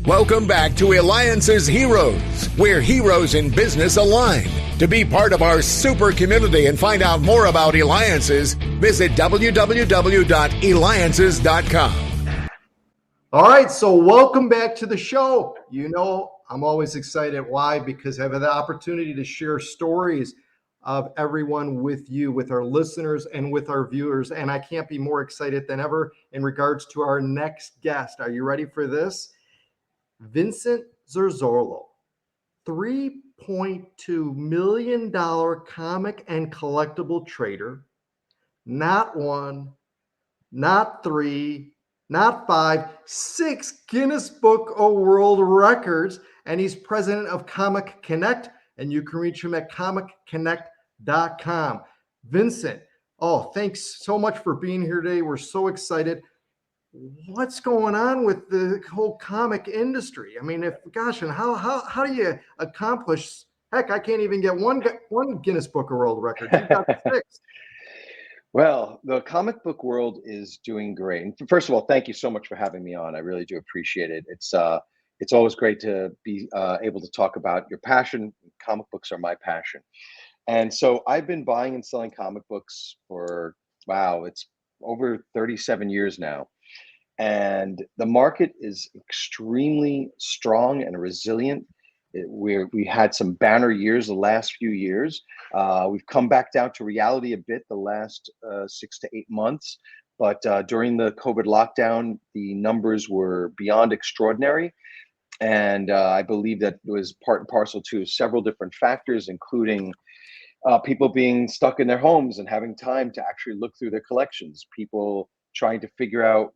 Welcome back to Eliances Heroes, where heroes in business align. To be part of our super community and find out more about Eliances, visit www.Eliances.com. All right, so welcome back to the show. You know, I'm always excited. Why? Because I have the opportunity to share stories of everyone with you, with our listeners and with our viewers. And I can't be more excited than ever in regards to our next guest. Are you ready for this? Vincent Zurzolo, $3.2 million comic and collectible trader, not one, not three, not five, 6 Guinness Book of World Records, and he's president of Comic Connect, and you can reach him at comicconnect.com. Vincent, thanks so much for being here today. We're so excited. What's going on with the whole comic industry? I mean, and how do you accomplish? Heck, I can't even get one Guinness Book of World Records. You've got 6. Well, the comic book world is doing great. And first of all, thank you so much for having me on. I really do appreciate it. It's always great to be able to talk about your passion. Comic books are my passion. And so I've been buying and selling comic books for, it's over 37 years now. And the market is extremely strong and resilient. We had some banner years the last few years. We've come back down to reality a bit the last 6 to 8 months. But during the COVID lockdown, the numbers were beyond extraordinary. And I believe that it was part and parcel to several different factors, including people being stuck in their homes and having time to actually look through their collections, people trying to figure out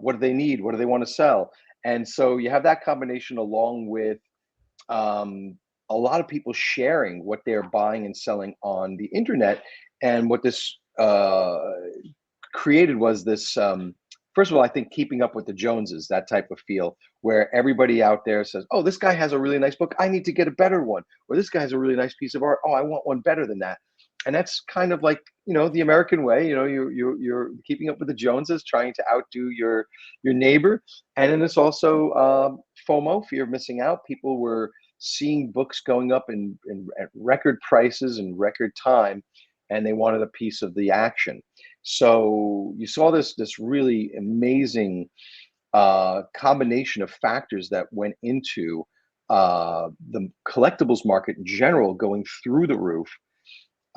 what do they need, what do they want to sell. And so you have that combination along with a lot of people sharing what they're buying and selling on the internet. And what this created was this, first of all, I think keeping up with the Joneses, that type of feel where everybody out there says, oh, this guy has a really nice book, I need to get a better one. Or this guy has a really nice piece of art, oh, I want one better than that. And that's kind of like, the American way, you're keeping up with the Joneses, trying to outdo your neighbor. And then it's also FOMO, fear of missing out. People were seeing books going up at record prices and record time, and they wanted a piece of the action. So you saw this really amazing combination of factors that went into the collectibles market in general going through the roof.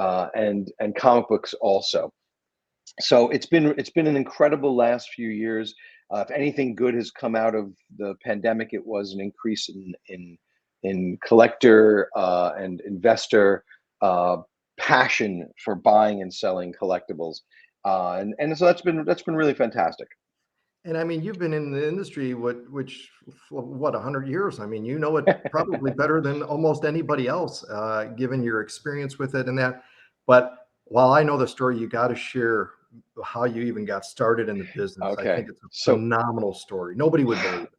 And comic books also. So it's been an incredible last few years. If anything good has come out of the pandemic, it was an increase in collector and investor passion for buying and selling collectibles, and so that's been really fantastic. And I mean, you've been in the industry, what 100 years? I mean, you know it probably better than almost anybody else, given your experience with it and that. But while I know the story, you got to share how you even got started in the business. Okay. I think it's a phenomenal story. Nobody would believe it.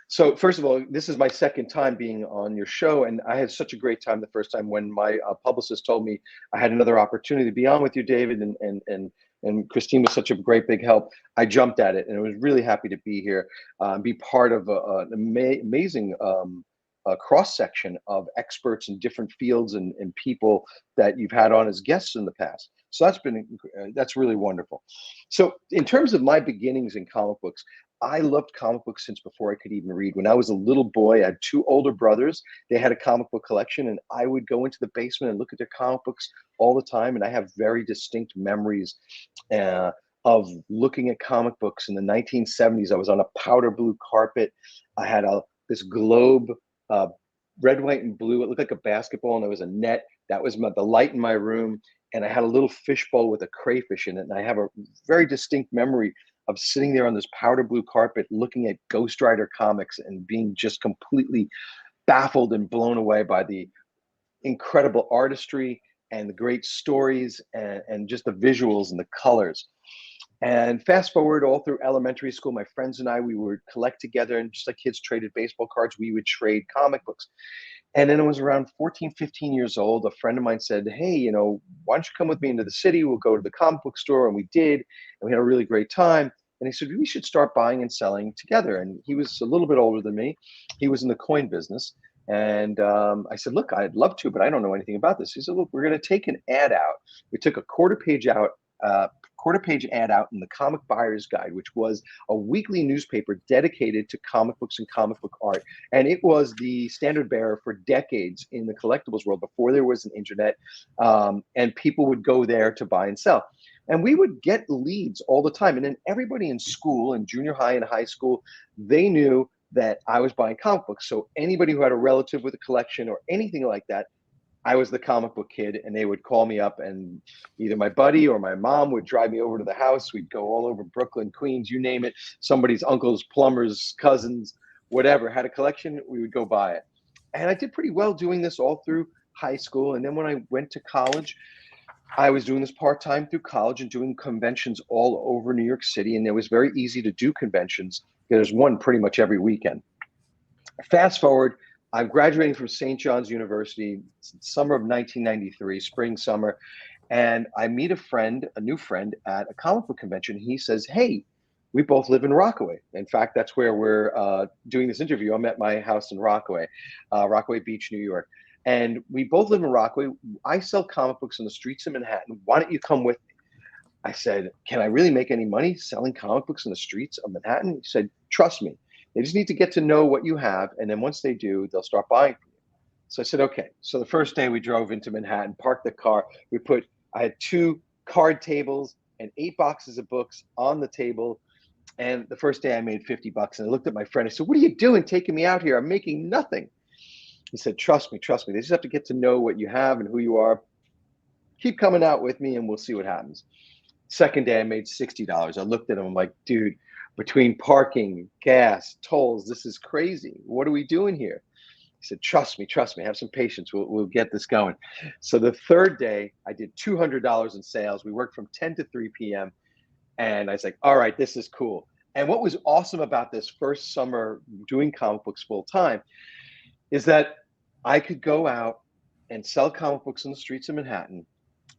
So first of all, this is my second time being on your show, and I had such a great time the first time when my publicist told me I had another opportunity to be on with you, David, and Christine was such a great big help. I jumped at it, and I was really happy to be here, be part of an amazing cross section of experts in different fields and people that you've had on as guests in the past. So that's really wonderful. So in terms of my beginnings in comic books, I loved comic books since before I could even read. When I was a little boy, I had 2 older brothers. They had a comic book collection, and I would go into the basement and look at their comic books all the time. And I have very distinct memories of looking at comic books in the 1970s. I was on a powder blue carpet. I had this globe, red, white, and blue. It looked like a basketball, and there was a net. That was the light in my room. And I had a little fishbowl with a crayfish in it. And I have a very distinct memory of sitting there on this powder blue carpet looking at Ghost Rider comics and being just completely baffled and blown away by the incredible artistry and the great stories and just the visuals and the colors. And fast forward all through elementary school, my friends and I, we would collect together, and just like kids traded baseball cards, we would trade comic books. And then it was around 14, 15 years old, a friend of mine said, hey, why don't you come with me into the city? We'll go to the comic book store. And we did, and we had a really great time. And he said, we should start buying and selling together. And he was a little bit older than me. He was in the coin business. And I said, look, I'd love to, but I don't know anything about this. He said, look, we're going to take an ad out. We took a quarter-page ad out in the Comic Buyer's Guide, which was a weekly newspaper dedicated to comic books and comic book art. And it was the standard bearer for decades in the collectibles world before there was an internet. And people would go there to buy and sell. And we would get leads all the time. And then everybody in school, in junior high and high school, they knew that I was buying comic books. So anybody who had a relative with a collection or anything like that, I was the comic book kid, and they would call me up, and either my buddy or my mom would drive me over to the house. We'd go all over Brooklyn, Queens, you name it. Somebody's uncles, plumbers, cousins, whatever, had a collection, we would go buy it. And I did pretty well doing this all through high school. And then when I went to college, I was doing this part-time through college and doing conventions all over New York City. And it was very easy to do conventions. There's one pretty much every weekend. Fast forward, I'm graduating from St. John's University, summer of 1993, spring, summer. And I meet a new friend at a comic book convention. He says, hey, we both live in Rockaway. In fact, that's where we're doing this interview. I'm at my house in Rockaway, Rockaway Beach, New York. And we both live in Rockaway. I sell comic books on the streets of Manhattan. Why don't you come with me? I said, can I really make any money selling comic books on the streets of Manhattan? He said, trust me. They just need to get to know what you have. And then once they do, they'll start buying from you. So I said, okay. So the first day we drove into Manhattan, parked the car. I had 2 card tables and 8 boxes of books on the table. And the first day I made $50. And I looked at my friend. I said, what are you doing taking me out here? I'm making nothing. He said, trust me. They just have to get to know what you have and who you are. Keep coming out with me and we'll see what happens. Second day I made $60. I looked at him. I'm like, dude, between parking, gas, tolls, this is crazy. What are we doing here? He said, trust me, have some patience. We'll get this going. So the third day I did $200 in sales. We worked from 10 to 3 p.m. And I was like, all right, this is cool. And what was awesome about this first summer doing comic books full time is that I could go out and sell comic books in the streets of Manhattan.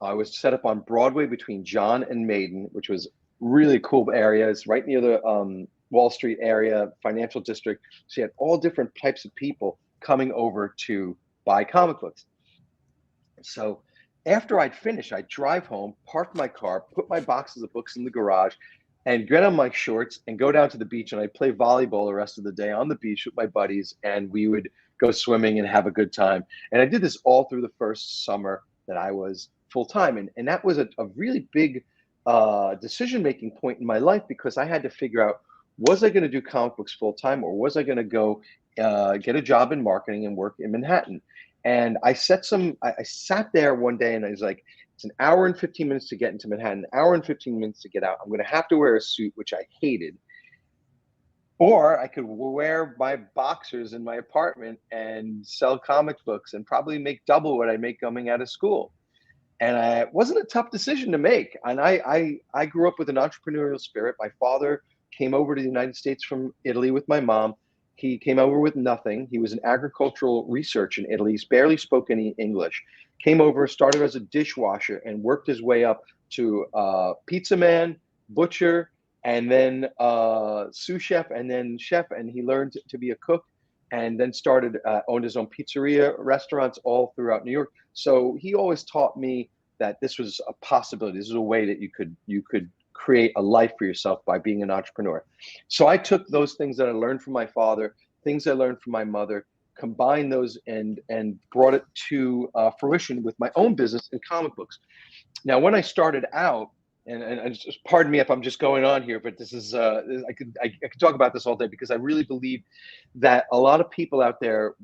I was set up on Broadway between John and Maiden, which was really cool area. It's right near the Wall Street area, financial district. So you had all different types of people coming over to buy comic books. So after I'd finish, I'd drive home, park my car, put my boxes of books in the garage, and get on my shorts and go down to the beach. And I'd play volleyball the rest of the day on the beach with my buddies, and we would go swimming and have a good time. And I did this all through the first summer that I was full-time. And that was a really big decision-making point in my life, because I had to figure out, was I going to do comic books full-time, or was I going to go get a job in marketing and work in Manhattan? And I sat there one day and I was like, it's an hour and 15 minutes to get into Manhattan, an hour and 15 minutes to get out. I'm going to have to wear a suit, which I hated. Or I could wear my boxers in my apartment and sell comic books and probably make double what I make coming out of school. And it wasn't a tough decision to make. And I grew up with an entrepreneurial spirit. My father came over to the United States from Italy with my mom. He came over with nothing. He was in agricultural research in Italy. He barely spoke any English. Came over, started as a dishwasher, and worked his way up to pizza man, butcher, and then sous chef, and then chef. And he learned to be a cook, and then owned his own pizzeria, restaurants all throughout New York. So he always taught me that this was a possibility. This is a way that you could create a life for yourself by being an entrepreneur. So I took those things that I learned from my father, things I learned from my mother, combined those and brought it to fruition with my own business in comic books. Now, when I started out, and just pardon me if I'm just going on here, but this is I could talk about this all day, because I really believe that a lot of people out there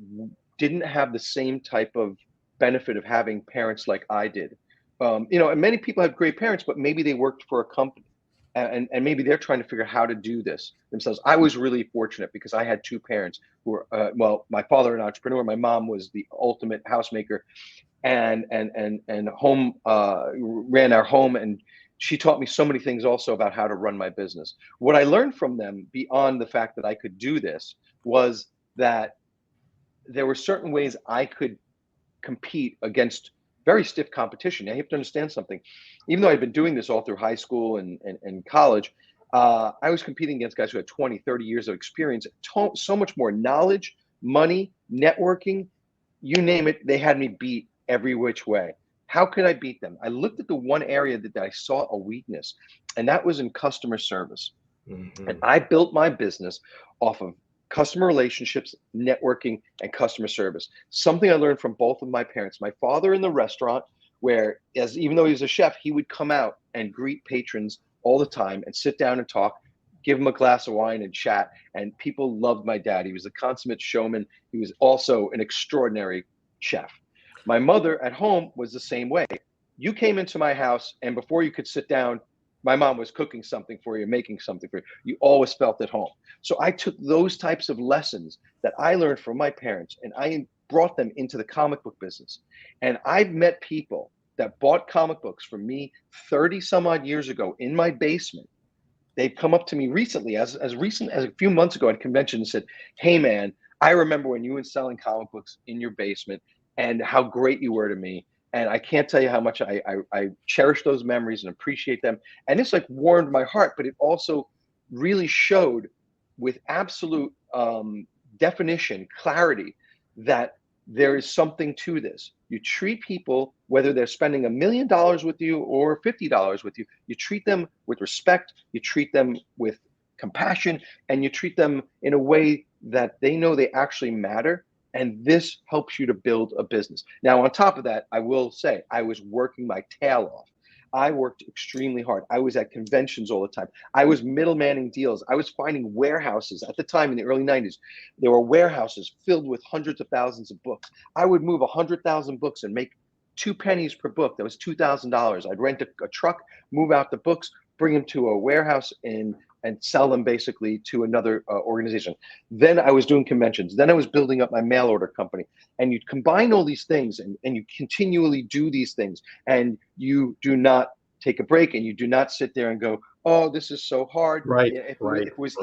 didn't have the same type of benefit of having parents like I did. And many people have great parents, but maybe they worked for a company, and maybe they're trying to figure out how to do this themselves. I was really fortunate because I had 2 parents who were, my father an entrepreneur, my mom was the ultimate housemaker, and home ran our home, and she taught me so many things also about how to run my business. What I learned from them, beyond the fact that I could do this, was that there were certain ways I could compete against very stiff competition. Now, you have to understand something. Even though I'd been doing this all through high school and college, I was competing against guys who had 20, 30 years of experience, so much more knowledge, money, networking, you name it, they had me beat every which way. How could I beat them? I looked at the one area that I saw a weakness, and that was in customer service. Mm-hmm. And I built my business off of customer relationships, networking, and customer service. Something I learned from both of my parents. My father in the restaurant, where even though he was a chef, he would come out and greet patrons all the time and sit down and talk, give him a glass of wine and chat. And people loved my dad. He was a consummate showman. He was also an extraordinary chef. My mother at home was the same way. You came into my house, and before you could sit down, my mom was cooking something for you, making something for you. You always felt at home. So I took those types of lessons that I learned from my parents, and I brought them into the comic book business. And I've met people that bought comic books from me 30 some odd years ago in my basement. They've come up to me recently, as recent as a few months ago at convention, and said, "Hey man, I remember when you were selling comic books in your basement and how great you were to me. And I can't tell you how much I cherish those memories and appreciate them." And it's like warmed my heart, but it also really showed with absolute definition, clarity, that there is something to this. You treat people, whether they're spending $1 million with you or $50 with you, you treat them with respect, you treat them with compassion, and you treat them in a way that they know they actually matter. And this helps you to build a business. Now, on top of that, I will say I was working my tail off. I worked extremely hard. I was at conventions all the time. I was middlemaning deals. I was finding warehouses. At the time in the early 90s, there were warehouses filled with hundreds of thousands of books. I would move 100,000 books and make 2 pennies per book. That was $2,000. I'd rent a truck, move out the books, bring them to a warehouse and sell them basically to another organization. Then I was doing conventions. Then I was building up my mail order company. And you combine all these things and you continually do these things, and you do not take a break, and you do not sit there and go, "Oh, this is so hard." Right. If it was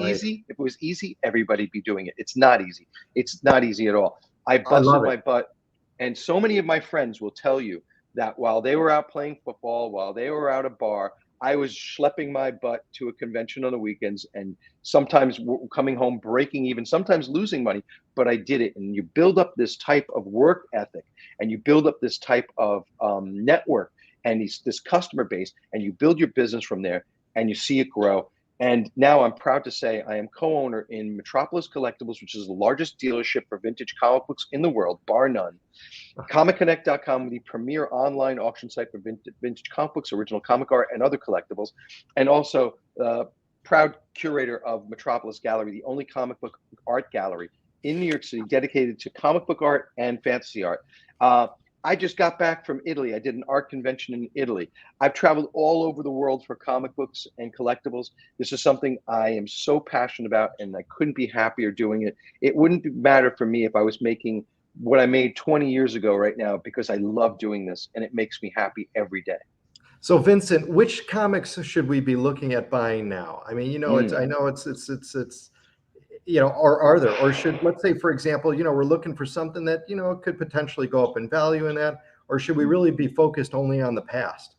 easy, everybody'd be doing it. It's not easy. It's not easy at all. I busted my butt. And so many of my friends will tell you that while they were out playing football, while they were out at a bar, I was schlepping my butt to a convention on the weekends, and sometimes coming home breaking even, sometimes losing money, but I did it. And you build up this type of work ethic, and you build up this type of network and this customer base, and you build your business from there, and you see it grow. And now I'm proud to say I am co-owner in Metropolis Collectibles, which is the largest dealership for vintage comic books in the world, bar none. ComicConnect.com, the premier online auction site for vintage comic books, original comic art, and other collectibles. And also proud curator of Metropolis Gallery, the only comic book art gallery in New York City dedicated to comic book art and fantasy art. I just got back from Italy. I did an art convention in Italy. I've traveled all over the world for comic books and collectibles. This is something I am so passionate about, and I couldn't be happier doing it. It wouldn't matter for me if I was making what I made 20 years ago right now, because I love doing this, and it makes me happy every day. So, Vincent, which comics should we be looking at buying now? I mean, I know it's or are there, or should, let's say, for example, we're looking for something that, could potentially go up in value in that, or should we really be focused only on the past?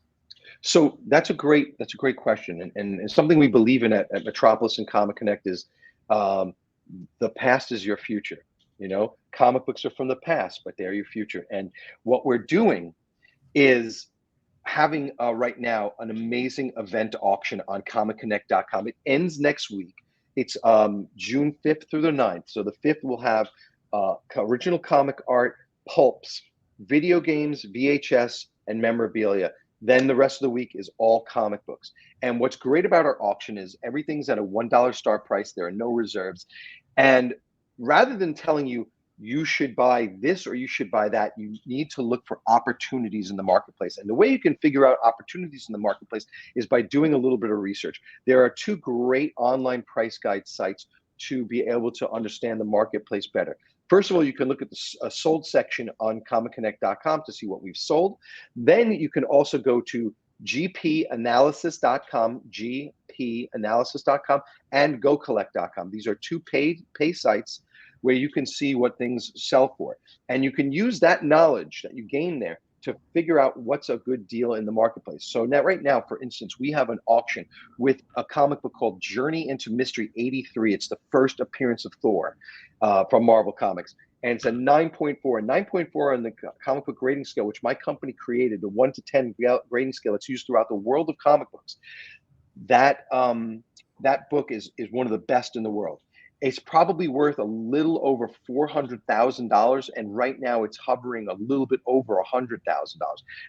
So that's a great question. And something we believe in at Metropolis and Comic Connect is the past is your future. Comic books are from the past, but they're your future. And what we're doing is having right now an amazing event auction on ComicConnect.com. It ends next week. It's June 5th through the 9th. So the 5th will have original comic art, pulps, video games, VHS, and memorabilia. Then the rest of the week is all comic books. And what's great about our auction is everything's at a $1 start price. There are no reserves. And rather than telling you, you should buy this or you should buy that, you need to look for opportunities in the marketplace. And the way you can figure out opportunities in the marketplace is by doing a little bit of research. There are 2 great online price guide sites to be able to understand the marketplace better. First of all, you can look at the sold section on ComicConnect.com to see what we've sold. Then you can also go to gpanalysis.com, gpanalysis.com, and gocollect.com. These are 2 pay sites where you can see what things sell for. And you can use that knowledge that you gain there to figure out what's a good deal in the marketplace. So now, right now, for instance, we have an auction with a comic book called Journey into Mystery 83. It's the first appearance of Thor from Marvel Comics. And it's a 9.4. A 9.4 on the comic book grading scale, which my company created, the 1 to 10 grading scale that's used throughout the world of comic books. That book is one of the best in the world. It's probably worth a little over $400,000, and right now it's hovering a little bit over $100,000.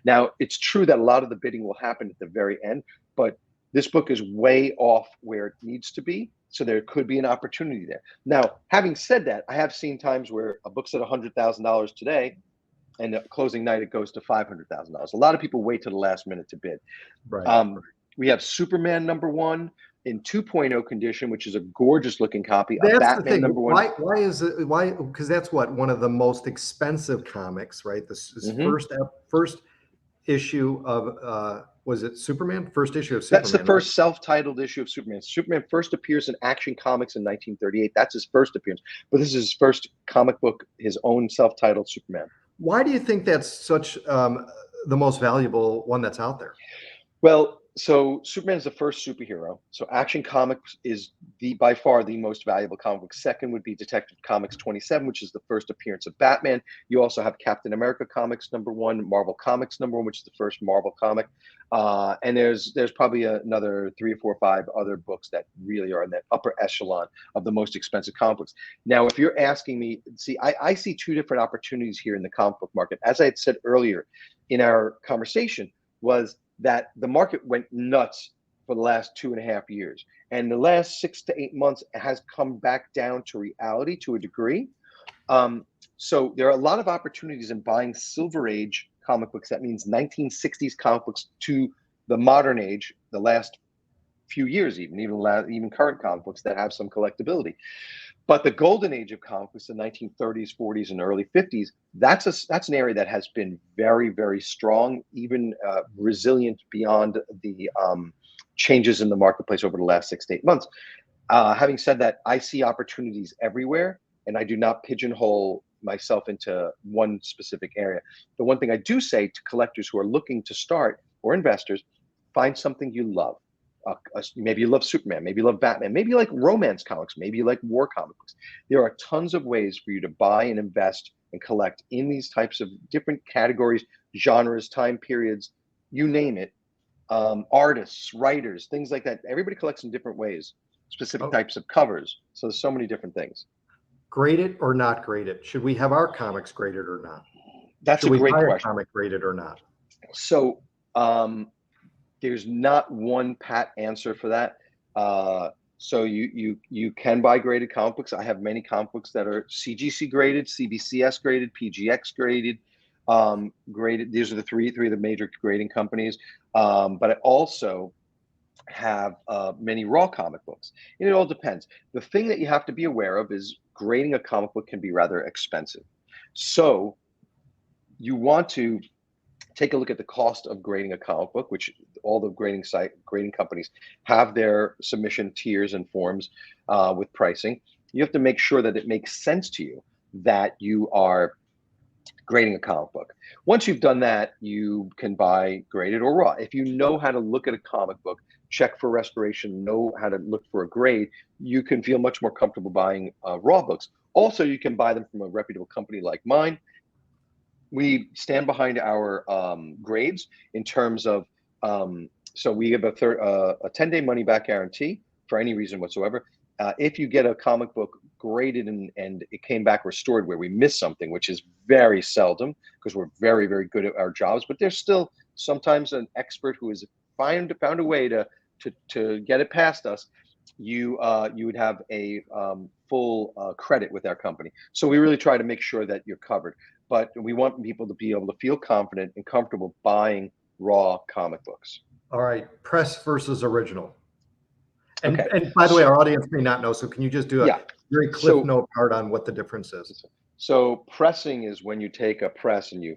Now, it's true that a lot of the bidding will happen at the very end, but this book is way off where it needs to be, so there could be an opportunity there. Now, having said that, I have seen times where a book's at $100,000 today, and at closing night it goes to $500,000. A lot of people wait to the last minute to bid. Right. We have Superman #1 in 2.0 condition, which is a gorgeous looking copy of That's Batman the thing. #1. Why is it? Why? Because that's one of the most expensive comics, right? This is first issue of was it Superman? First issue of Superman. That's the first self-titled issue of Superman. Superman first appears in Action Comics in 1938. That's his first appearance. But this is his first comic book, his own self-titled Superman. Why do you think that's such the most valuable one that's out there? Well, so Superman is the first superhero. So Action Comics is by far the most valuable comic book. Second would be Detective Comics 27, which is the first appearance of Batman. You also have Captain America Comics #1, Marvel Comics #1, which is the first Marvel comic. And there's probably another 3 or 4 or 5 other books that really are in that upper echelon of the most expensive comic books. Now, if you're asking me, see, I see 2 different opportunities here in the comic book market. As I had said earlier in our conversation, was that the market went nuts for the last 2.5 years. And the last 6 to 8 months has come back down to reality to a degree. So there are a lot of opportunities in buying Silver Age comic books. That means 1960s comic books to the modern age, the last few years, even current comic books that have some collectability. But the golden age of comic books, the 1930s, 40s, and early 50s, that's an area that has been very, very strong, even resilient beyond the changes in the marketplace over the last 6 to 8 months. Having said that, I see opportunities everywhere, and I do not pigeonhole myself into one specific area. The one thing I do say to collectors who are looking to start, or investors, find something you love. Maybe you love Superman, maybe you love Batman, maybe you like romance comics, maybe you like war comic books. There are tons of ways for you to buy and invest and collect in these types of different categories, genres, time periods, you name it. Artists, writers, things like that. Everybody collects in different ways, specific types of covers. So there's so many different things. Graded or not graded? Should we have our comics graded or not? That's a great question. A comic graded or not? So there's not one pat answer for that. So you can buy graded comic books. I have many comic books that are CGC graded, CBCS graded, PGX graded, graded. These are the three of the major grading companies. But I also have many raw comic books. And it all depends. The thing that you have to be aware of is grading a comic book can be rather expensive. So you want to take a look at the cost of grading a comic book, which all the grading companies have their submission tiers and forms with pricing. You have to make sure that it makes sense to you that you are grading a comic book. Once you've done that, you can buy graded or raw. If you know how to look at a comic book, check for restoration, know how to look for a grade, you can feel much more comfortable buying raw books. Also, you can buy them from a reputable company like mine. We stand behind our grades in terms of, so we have a 10-day money-back guarantee for any reason whatsoever. If you get a comic book graded and it came back restored where we missed something, which is very seldom because we're very, very good at our jobs, but there's still sometimes an expert who has found a way to get it past us, you would have a full credit with our company. So we really try to make sure that you're covered. But we want people to be able to feel confident and comfortable buying raw comic books. All right, press versus original. And, okay. And by the way, our audience may not know, so can you just do a very cliff note part on what the difference is? So pressing is when you take a press and you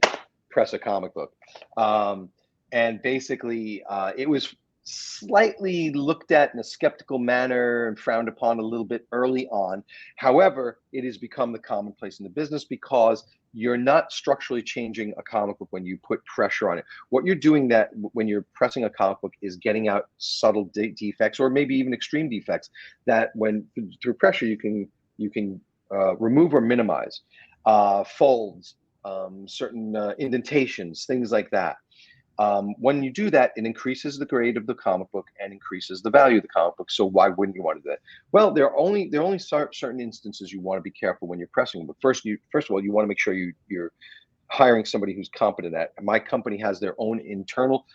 press a comic book. And basically, it was slightly looked at in a skeptical manner and frowned upon a little bit early on. However, it has become the commonplace in the business because you're not structurally changing a comic book when you put pressure on it. What you're doing that when you're pressing a comic book is getting out subtle defects, or maybe even extreme defects, that when through pressure you can remove or minimize, folds, certain indentations, things like that. When you do that, it increases the grade of the comic book and increases the value of the comic book. So why wouldn't you want to do that? Well, there are only certain instances you want to be careful when you're pressing. But first of all, you want to make sure you're hiring somebody who's competent at. My company has their own internal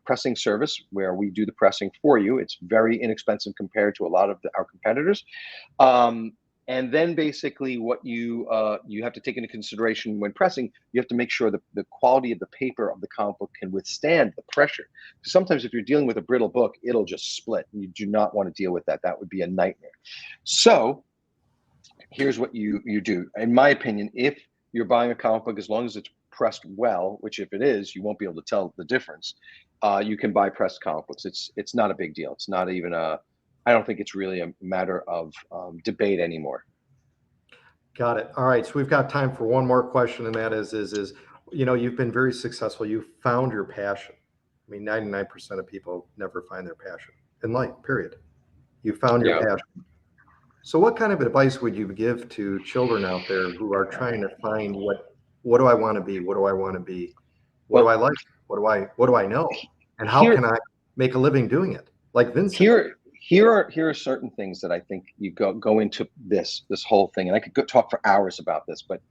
pressing service where we do the pressing for you. It's very inexpensive compared to a lot of our competitors. And then basically what you have to take into consideration when pressing, you have to make sure that the quality of the paper of the comic book can withstand the pressure. Because sometimes if you're dealing with a brittle book, it'll just split. You do not want to deal with that. That would be a nightmare. So here's what you do. In my opinion, if you're buying a comic book, as long as it's pressed well, which if it is, you won't be able to tell the difference, you can buy pressed comic books. It's not a big deal. It's not even I don't think it's really a matter of debate anymore. Got it. All right. So we've got time for one more question, and that is, you've been very successful. You found your passion. I mean, 99% of people never find their passion in life, period. You found your passion. So what kind of advice would you give to children out there who are trying to find what do I want to be? What do I want to be? What do I like? What do I know? And how can I make a living doing it? Like Vincent. Here are certain things that I think you go into this whole thing, and I could talk for hours about this, but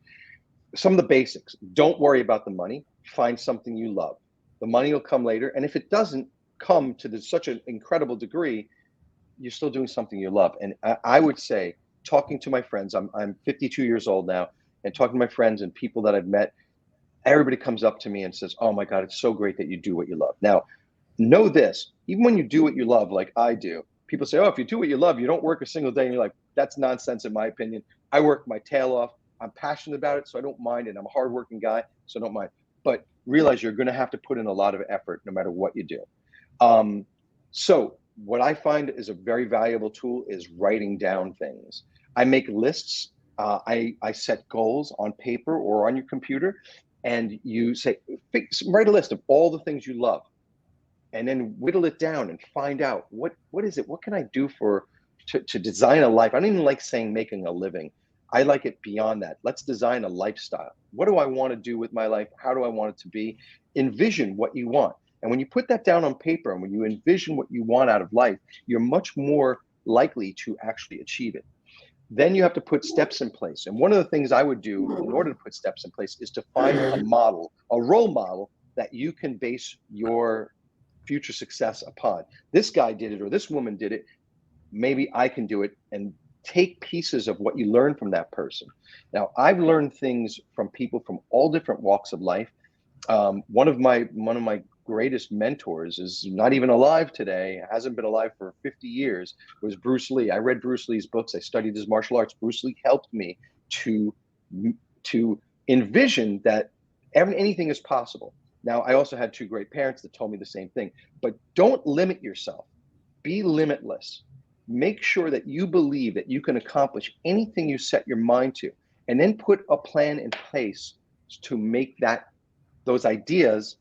some of the basics. Don't worry about the money. Find something you love. The money will come later, and if it doesn't come to such an incredible degree, you're still doing something you love. And I would say, talking to my friends, I'm 52 years old now, and talking to my friends and people that I've met, everybody comes up to me and says, "Oh my God, it's so great that you do what you love." Now, know this: even when you do what you love, like I do, people say, "Oh, if you do what you love, you don't work a single day." And you're like, that's nonsense in my opinion. I work my tail off. I'm passionate about it, so I don't mind it. I'm a hardworking guy, so I don't mind. But realize you're going to have to put in a lot of effort no matter what you do. So what I find is a very valuable tool is writing down things. I make lists. I set goals on paper or on your computer, and you say, write a list of all the things you love. And then whittle it down and find out what is it? What can I do to design a life? I don't even like saying making a living. I like it beyond that. Let's design a lifestyle. What do I want to do with my life? How do I want it to be? Envision what you want. And when you put that down on paper and when you envision what you want out of life, you're much more likely to actually achieve it. Then you have to put steps in place. And one of the things I would do in order to put steps in place is to find a model, a role model that you can base your future success upon. This guy did it, or this woman did it. Maybe I can do it, and take pieces of what you learn from that person. Now, I've learned things from people from all different walks of life. One of my greatest mentors is not even alive today, hasn't been alive for 50 years. It was Bruce Lee. I read Bruce Lee's books. I studied his martial arts. Bruce Lee helped me to envision that anything is possible. Now, I also had two great parents that told me the same thing, but don't limit yourself. Be limitless. Make sure that you believe that you can accomplish anything you set your mind to, and then put a plan in place to make those ideas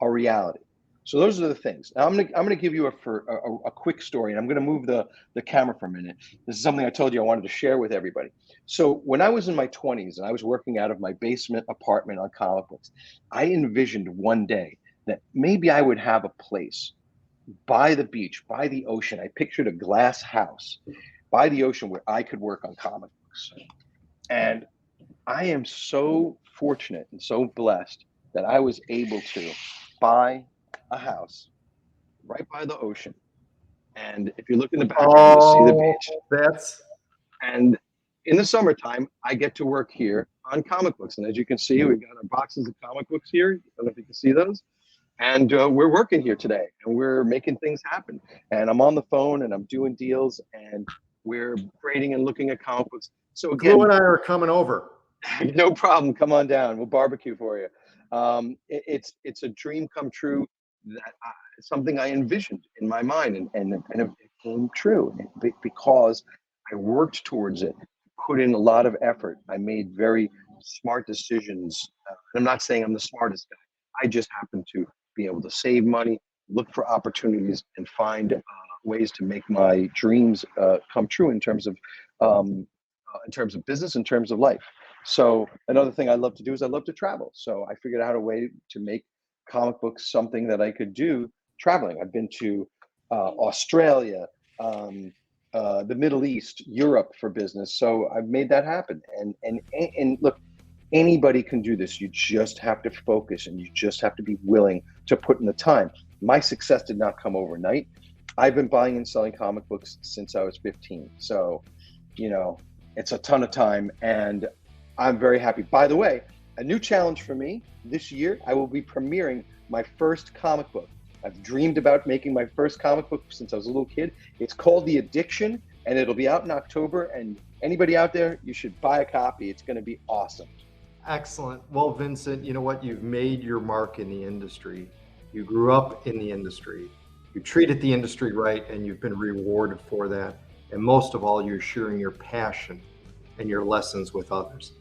a reality. So those are the things. Now, I'm gonna give you a quick story, and I'm gonna move the camera for a minute. This is something I told you I wanted to share with everybody. So when I was in my 20s and I was working out of my basement apartment on comic books, I envisioned one day that maybe I would have a place by the beach, by the ocean. I pictured a glass house by the ocean where I could work on comic books. And I am so fortunate and so blessed that I was able to buy a house right by the ocean. And if you look in the background, you'll see the beach. And in the summertime, I get to work here on comic books. And as you can see, we've got our boxes of comic books here. I don't know if you can see those. And we're working here today, and we're making things happen. And I'm on the phone, and I'm doing deals, and we're grading and looking at comic books. So again, Glue and I are coming over. No problem. Come on down. We'll barbecue for you. It's a dream come true. Something I envisioned in my mind, and it came true because I worked towards it, put in a lot of effort. I made very smart decisions. I'm not saying I'm the smartest guy. I just happen to be able to save money, look for opportunities, and find ways to make my dreams come true in terms of business, in terms of life. So another thing I love to do is I love to travel. So I figured out a way to make comic books something that I could do traveling. I've been to Australia, the Middle East, Europe for business. So I've made that happen. And look, anybody can do this. You just have to focus, and you just have to be willing to put in the time. My success did not come overnight. I've been buying and selling comic books since I was 15. So, it's a ton of time, and I'm very happy. By the way, a new challenge for me this year, I will be premiering my first comic book. I've dreamed about making my first comic book since I was a little kid. It's called The Addiction, and it'll be out in October. And anybody out there, you should buy a copy. It's going to be awesome. Excellent. Well, Vincent, you know what? You've made your mark in the industry. You grew up in the industry. You treated the industry right, and you've been rewarded for that. And most of all, you're sharing your passion and your lessons with others.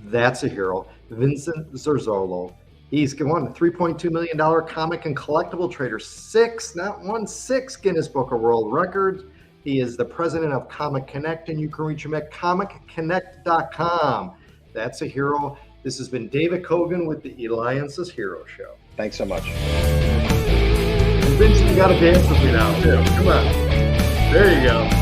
That's a hero. Vincent Zurzolo. He's won a $3.2 million comic and collectible trader, 6 Guinness Book of World Records. He is the president of Comic Connect, and you can reach him at collectible.com. That's a hero. This has been David Kogan with the Eliances Hero Show. Thanks so much. And Vincent, you got to dance with me now, too. Come on. There you go.